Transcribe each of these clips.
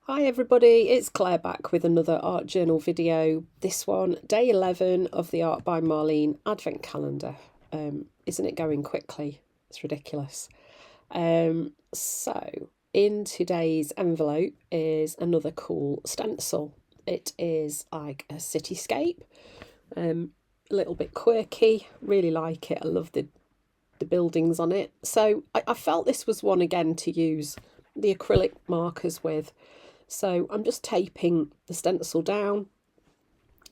Hi everybody, it's Claire back with another art journal video. This one, day 11 of the Art by Marlene advent calendar. Isn't it going quickly? It's ridiculous. So in today's envelope is another cool stencil. It is like a cityscape, a little bit quirky, really like it. I love the buildings on it. So I felt this was one again to use the acrylic markers with. So I'm just taping the stencil down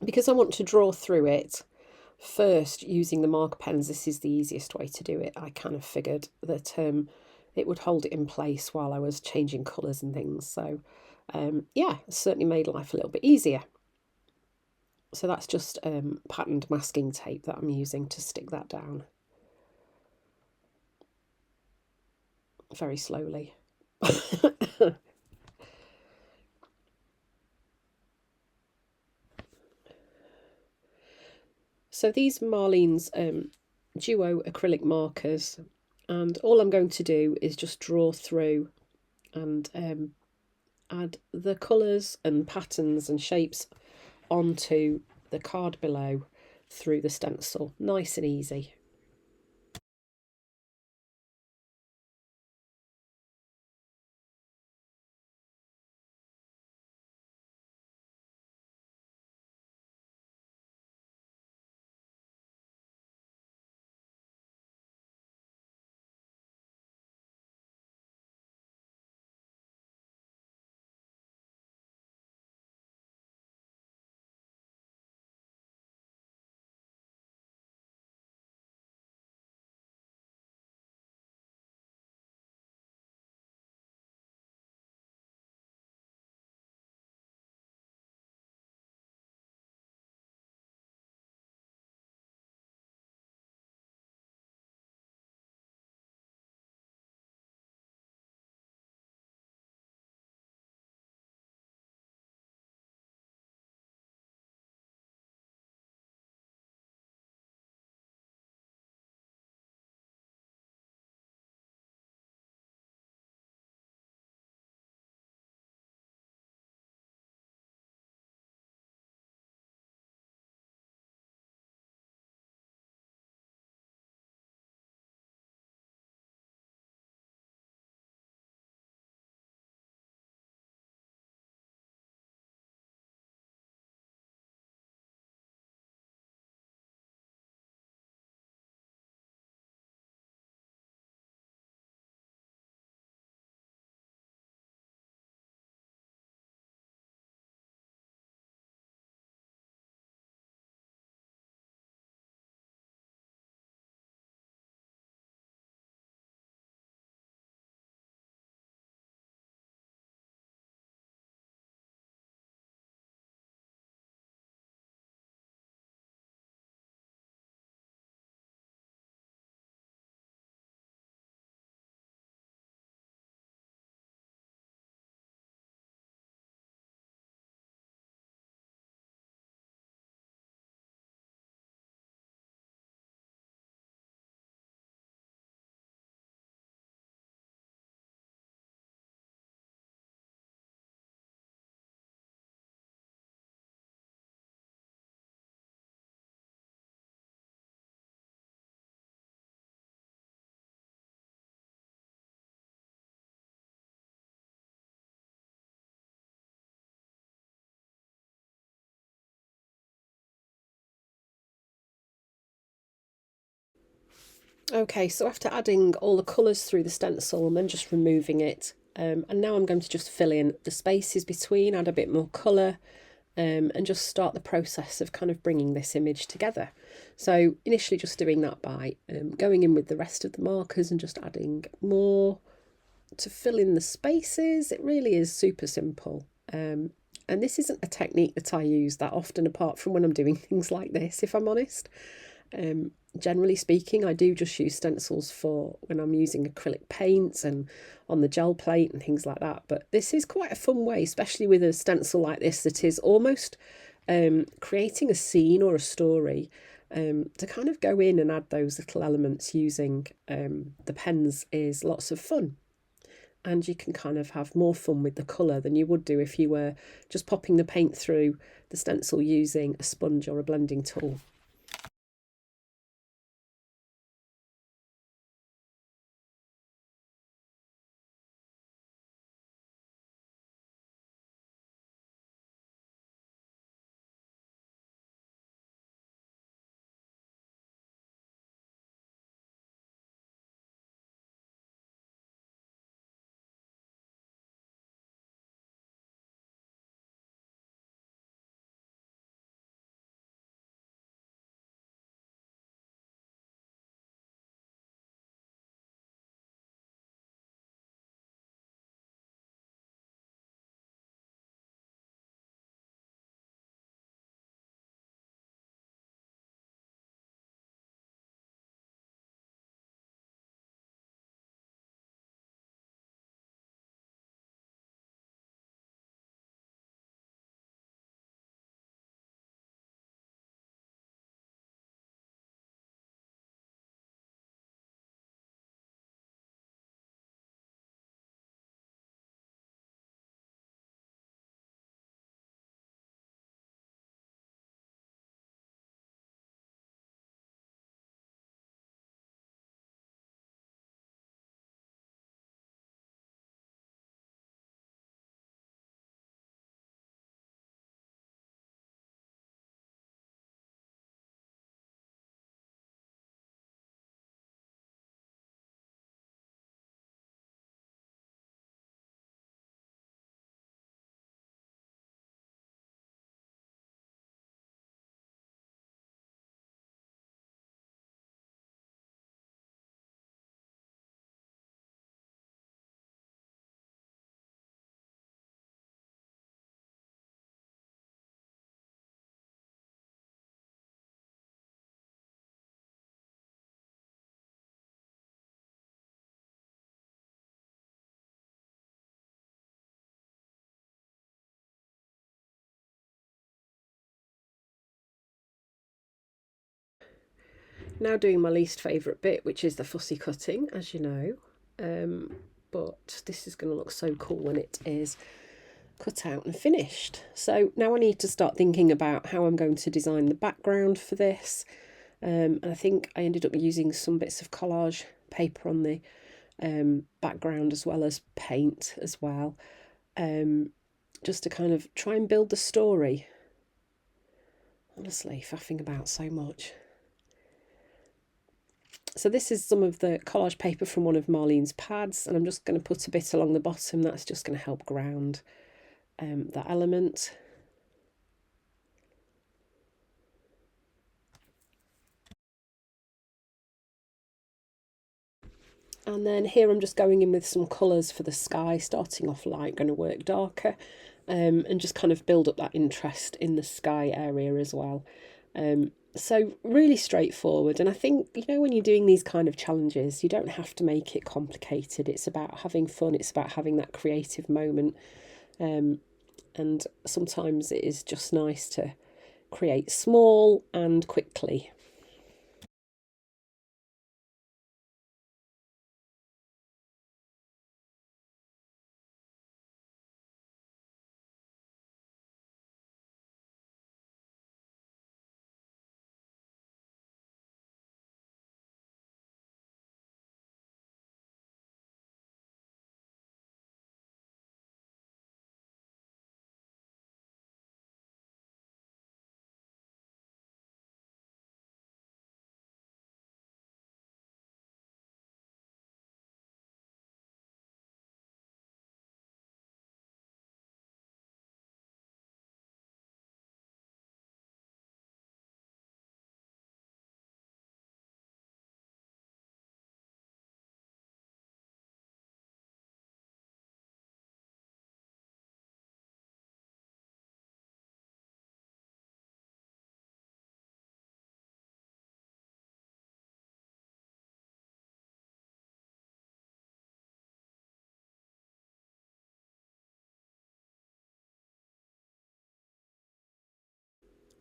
because I want to draw through it first using the marker pens. This is the easiest way to do it. I kind of figured that it would hold it in place while I was changing colours and things. So yeah, it certainly made life a little bit easier. So that's just patterned masking tape that I'm using to stick that down. Very slowly. So these Marlene's duo acrylic markers, and all I'm going to do is just draw through and add the colours and patterns and shapes onto the card below through the stencil. Nice and easy. Okay, so after adding all the colours through the stencil and then just removing it, and now I'm going to just fill in the spaces between, add a bit more colour, and just start the process of kind of bringing this image together. So initially just doing that by going in with the rest of the markers and just adding more to fill in the spaces. It really is super simple. And this isn't a technique that I use that often apart from when I'm doing things like this, if I'm honest. Generally speaking, I do just use stencils for when I'm using acrylic paints and on the gel plate and things like that. But this is quite a fun way, especially with a stencil like this that is almost creating a scene or a story, to kind of go in and add those little elements using the pens is lots of fun. and you can kind of have more fun with the colour than you would do if you were just popping the paint through the stencil using a sponge or a blending tool. Now doing my least favourite bit, which is the fussy cutting, as you know. But this is going to look so cool when it is cut out and finished. So now I need to start thinking about how I'm going to design the background for this. And I think I ended up using some bits of collage paper on the background as well as paint as well, just to kind of try and build the story. Honestly, faffing about so much. So this is some of the collage paper from one of Marlene's pads, and I'm just going to put a bit along the bottom. That's just going to help ground that element. And then here I'm just going in with some colours for the sky, starting off light, going to work darker, and just kind of build up that interest in the sky area as well. So really straightforward, and I think, you know, when you're doing these kind of challenges, you don't have to make it complicated. It's about having fun, it's about having that creative moment, and sometimes it is just nice to create small and quickly.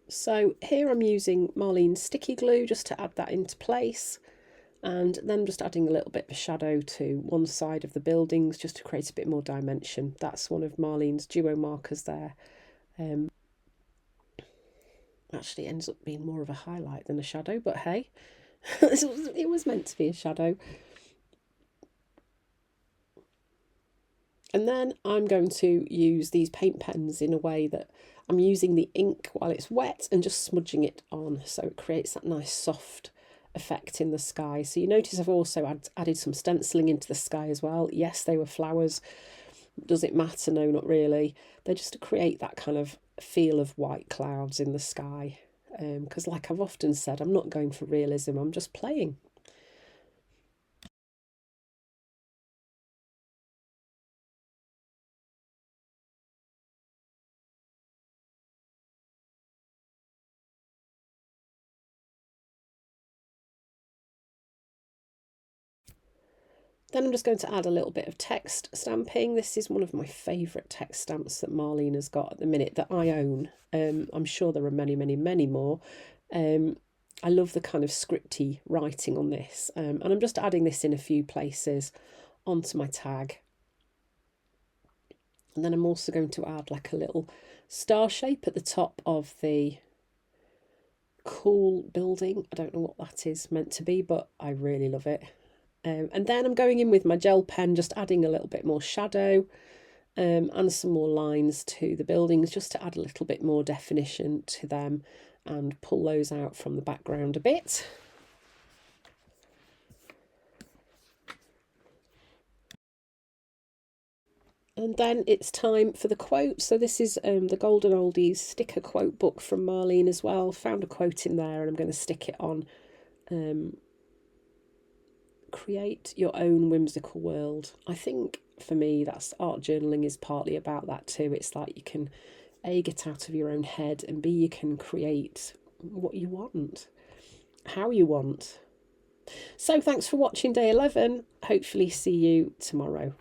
So here I'm using Marlene's sticky glue just to add that into place. And then just adding a little bit of shadow to one side of the buildings just to create a bit more dimension. That's one of Marlene's duo markers there. Actually ends up being more of a highlight than a shadow, but hey, it was meant to be a shadow. And then I'm going to use these paint pens in a way that I'm using the ink while it's wet and just smudging it on, so it creates that nice soft effect in the sky. So you notice I've also added some stenciling into the sky as well. Yes, they were flowers. Does it matter? No, not really. They're just to create that kind of feel of white clouds in the sky. Because like I've often said, I'm not going for realism, I'm just playing. Then I'm just going to add a little bit of text stamping. This is one of my favourite text stamps that Marlene has got at the minute that I own. I'm sure there are many, many, many more. I love the kind of scripty writing on this. And I'm just adding this in a few places onto my tag. And then I'm also going to add like a little star shape at the top of the cool building. I don't know what that is meant to be, but I really love it. And then I'm going in with my gel pen, just adding a little bit more shadow and some more lines to the buildings, just to add a little bit more definition to them and pull those out from the background a bit. And then it's time for the quote. So this is the Golden Oldies sticker quote book from Marlene as well. Found a quote in there and I'm going to stick it on. Create your own whimsical world. I think for me that's art journaling is partly about that too. It's like you can A, get out of your own head, and B, you can create what you want, how you want. So thanks for watching day 11. Hopefully see you tomorrow.